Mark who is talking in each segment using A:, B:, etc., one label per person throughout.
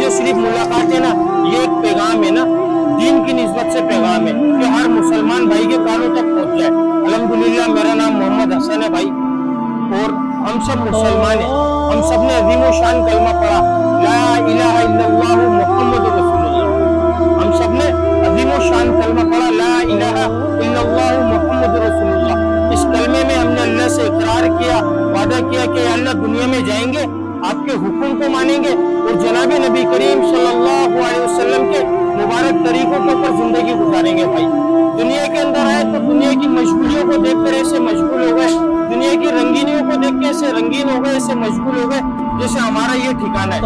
A: जो सिर्फ मुलाकात है ना, ये एक पैगाम है ना, दीन की निस्बत से पैगाम है कि हर मुसलमान भाई के कानों तक पहुंच जाए। अल्हम्दुलिल्लाह, मेरा नाम मोहम्मद हसन है भाई, और हम सब मुसलमान हैं। हम सब ने अज़ीम शान कलमा पढ़ा, ला इलाहा इल्लल्लाह मुहम्मदुर रसूलुल्लाह। हम सब ने अज़ीम शान कलमा पढ़ा, ला इलाहा इल्लल्लाह मुहम्मदुर रसूलुल्लाह। इस कलमे में हमने अल्लाह से इकरार किया, वादा किया कि अल्लाह दुनिया में जाएंगे, आपके हुक्म को मानेंगे और जनाब नबी करीम सल्लल्लाहु अलैहि वसल्लम के मुबारक तरीकों के ऊपर जिंदगी गुजारेंगे भाई। दुनिया के अंदर आए तो दुनिया की मशगूलियों को देखकर ऐसे मशगूल हो गए, दुनिया की रंगीनियों को देख के ऐसे रंगीन हो गए, ऐसे मशगूल हो गए जैसे हमारा ये ठिकाना है।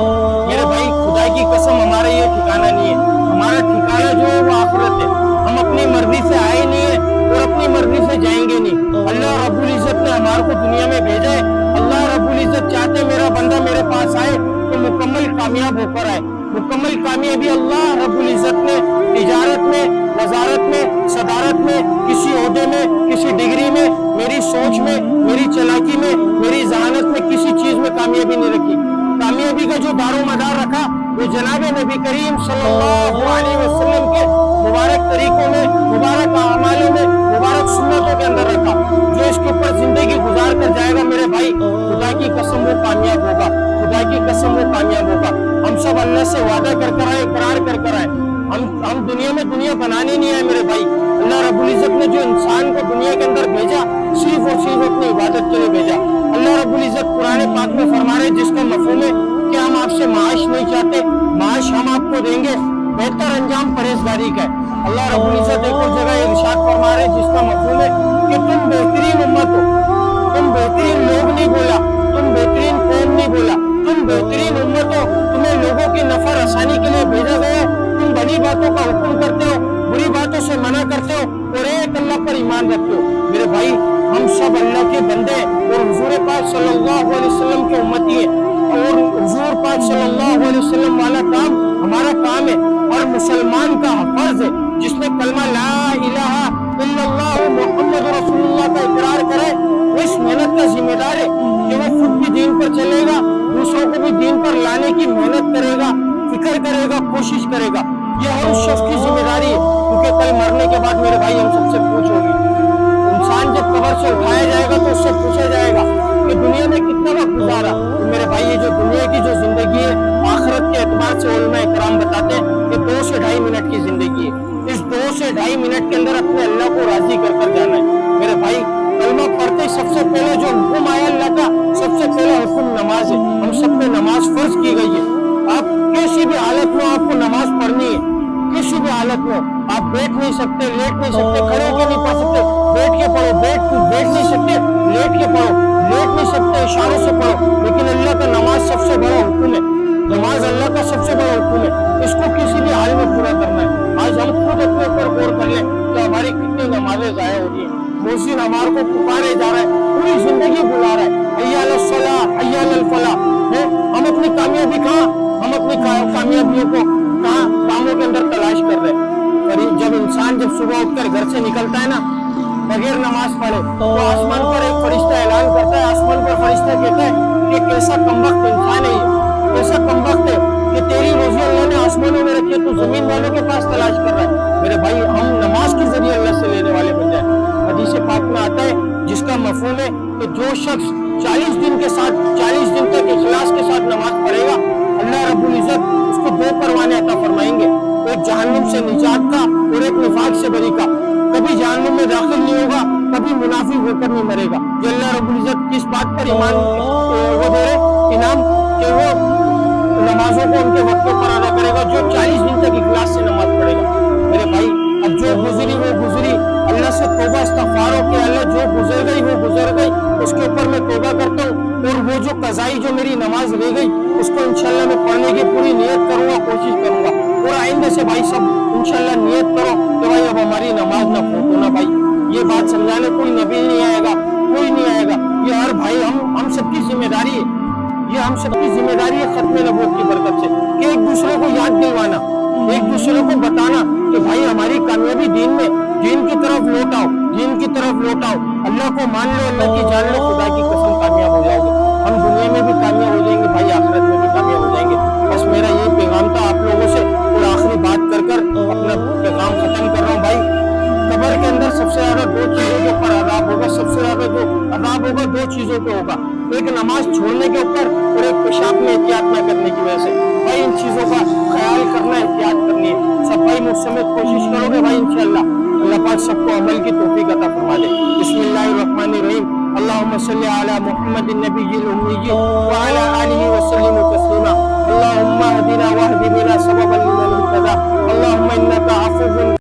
A: मेरे भाई, खुदा की कसम, हमारा ये ठिकाना नहीं है। हमारा ठिकाना जो है वो आखिरत है। हम अपनी मर्जी से आए नहीं है और अपनी मर्जी से जाएंगे नहीं। अल्लाह रब्बुल इज्जत ने हमारे को दुनिया में भेजा है। अल्लाह रब्बुल इज्जत चाहते मेरा बंदा मेरे पास आए तो मुकम्मल कामयाब होकर आए। मुकम्मल कामयाबी अल्लाह रब्बुल इज्जत ने तिजारत में, वजारत में, सदारत में, किसी ओहदे में, किसी डिग्री में, मेरी सोच में, मेरी चालाकी में, मेरी जहानत में किसी चीज में कामयाबी नहीं रखी। कामयाबी का जो दारो मदार रखा वो जनाब नबी करीम सल्लल्लाहु अलैहि वसल्लम के मुबारक तरीकों में, मुबारक अमालों में, मुबारक सुन्नतों के अंदर रखा। जो इसके ऊपर जिंदगी गुजार कर जाएगा मेरे भाई, खुदा की कसम वो कामयाब होगा, खुदा की कसम वो कामयाब होगा। हम सब अल्लाह से वादा कर कर आए, इकरार कर कर आए। हम दुनिया में दुनिया बनाने नहीं आए मेरे भाई। अल्लाह रब्बुल इज्जत ने जो इंसान को दुनिया के अंदर भेजा, सिर्फ और सिर्फ अपनी इबादत के लिए भेजा। अल्लाह रब्बुल इज्जत कुरान पाक में फरमा रहे, जिसका मफहूम है कि हम आपसे माश नहीं चाहते, माश हम आपको देंगे, बेहतर अंजाम परहेजगारी का है। अल्लाह रब्बुल इज्जत एक और जगह इरशाद फरमा रहे, जिसका मफहूम है कि तुम बेहतरीन उम्मत हो, तुम बेहतरीन लोग नहीं बोला, तुम बेहतरीन कौम नहीं बोला, तुम बेहतरीन उम्मत हो। तुम्हें लोगों की नफर आसानी के लिए भेजा गया। तुम बड़ी बातों का हुक्म करते हो, बुरी बातों से मना करते हो और एक अल्लाह पर ईमान रखते हो। मेरे भाई, हम सब अल्लाह के बंदे और हुजूर पाक सल्लल्लाहु अलैहि वसल्लम के उम्मती है, और हुजूर पाक सल्लल्लाहु अलैहि वसल्लम वाला काम हमारा काम है और मुसलमान का फर्ज है। जिसने कलमा ला इलाहा इल्लल्लाह मुहम्मद रसूलुल्लाह का इकरार करे, वो इस मेहनत का जिम्मेदार है कि वो खुद भी दीन पर चलेगा, दूसरों को भी दीन पर लाने की मेहनत करेगा, फिक्र करेगा, कोशिश करेगा। ये हर उस शख्स की जिम्मेदारी है, क्योंकि कल मरने के बाद मेरे भाई हम सबसे पूछोगे। इंसान जब कब्र से उठाया जाएगा तो उससे पूछा जाएगा कि दुनिया में कितना वक्त गुजारा। तो मेरे भाई, ये जो दुनिया की जो जिंदगी है, आखिरत के एतबार से उलमा इकराम बताते हैं कि 2 से 2.5 मिनट की जिंदगी है। इस 2 से 2.5 मिनट के अंदर अपने अल्लाह को राजी कर कर जाना है। मेरे भाई, कलमा पढ़ते सबसे पहले जो हुक्म आया अल्लाह का, सबसे पहला हुक्म नमाज है। हम सब पे नमाज फर्ज की गई है। आप किसी भी हालत में आपको नमाज पढ़नी है, किसी भी हालत में। आप बैठ नहीं सकते, लेट नहीं सकते, खड़े होकर नहीं पढ़ सकते, बैठ के पढ़ो, बैठ नहीं सकते, लेट के पढ़ो, लेट नहीं सकते, इशारों से पढ़ो। लेकिन अल्लाह का नमाज सबसे बड़ा हुक्म है, नमाज अल्लाह का सबसे बड़ा हुक्म है। इसको किसी भी हाल में पूरा करना है। आज हम खुद अपने ऊपर गौर कर लें कि हमारी कितनी नमाजें ज़ाया हो रही है। मोहसिन हमारे को पुकारे जा रहा है, पूरी जिंदगी बुला रहा है, हय्या अलस सलाह, हय्या अलल फलाह। हम अपनी कामयाबी कहाँ, हम अपनी कामयाबियों को कहाँ कामों के अंदर तलाश कर रहे हैं। जब इंसान जब सुबह उठकर घर से निकलता है ना, बगैर नमाज पढ़े, तो आसमान पर एक फरिश्ता ऐलान करता है, आसमान पर फरिश्ता कहता है कि कैसा कमबख्त इंसान है, कैसा कमबख्त है कि तेरी रोजी अल्लाह ने आसमानों में रखी है, तो जमीन वालों के पास तलाश कर रहा है। मेरे भाई, हम नमाज के जरिए अल्लाह से लेने वाले बन जाए। हदीस पाक में आता है, जिसका मफहूम है कि जो शख्स 40 दिन के साथ, 40 दिन तक इखलास के साथ नमाज पढ़ेगा, अल्लाह रब्बुल इज्जत उसको 2 परवाने अता फरमाएंगे, एक जहन्नुम से निजात का और एक निफाक से बरी का। कभी जहन्नुम में दाखिल नहीं होगा, कभी मुनाफिक होकर नहीं मरेगा। ये अल्लाह रब्बुल इज्जत किस बात पर ईमान वो दे रहे इनाम कि वो नमाजों को उनके वक्तों पर अदा करेगा, जो 40 दिन तक इखलास से नमाज पढ़ेगा। मेरे भाई, अब जो गुजरी वो गुजरी, अल्लाह से तौबा इस्तग़फ़ार हो कि अल्लाह जो गुजर गई वो गुजर गई, उसके ऊपर मैं तौबा करता हूँ। और वो जो कज़ाई जो मेरी नमाज रह गई, उसको इंशाल्लाह मैं पढ़ने की पूरी नियत करूँगा, कोशिश करूँगा। और आइंदे से भाई सब इंशाल्लाह नियत करो कि भाई अब हमारी नमाज ना फूटो ना भाई। ये बात समझाने कोई नबी नहीं आएगा, कोई नहीं आएगा। ये हर भाई हम सबकी जिम्मेदारी है, ये हम सबकी जिम्मेदारी है खत्म नबूवत की बरकत से, कि एक दूसरे को याद दिलवाना, एक दूसरे को बताना कि भाई हमारी कामयाबी दीन में, दीन की तरफ लौटाओ, दीन की तरफ लौटाओ। अल्लाह को मान लो, अल्लाह की जान लो, खुदा की कसम कामयाब हो जाओगे। हम दुनिया में भी कामयाब हो जाएंगे भाई, आखिरत में भी कामयाब हो जाएंगे। बस मेरा ये पैगाम था चीजों पे होगा, एक नमाज छोड़ने के ऊपर और एक पेशाब में एहतियात न करने की वजह से। भाई इन चीजों का ख्याल करना, एहतियात करनी है। सब भाई मुझ समेत कोशिश करोगे भाई, इंशाअल्लाह अल्लाह पाक सबको अमल की तौफीक अता फरमा दे। बिस्मिल्लाहिर्रहमानिर्रहीम, अल्लाहुम्मा सल्ली अला मुहम्मदिन नबिय्यिल उम्मी व अला आलिहि व सल्लिम तस्लीमा। अल्लाहुम्मा हदिना वहदि बिना सबबन लिमन इहtada। अल्लाहुम्मा इन्नका अफुव्वुन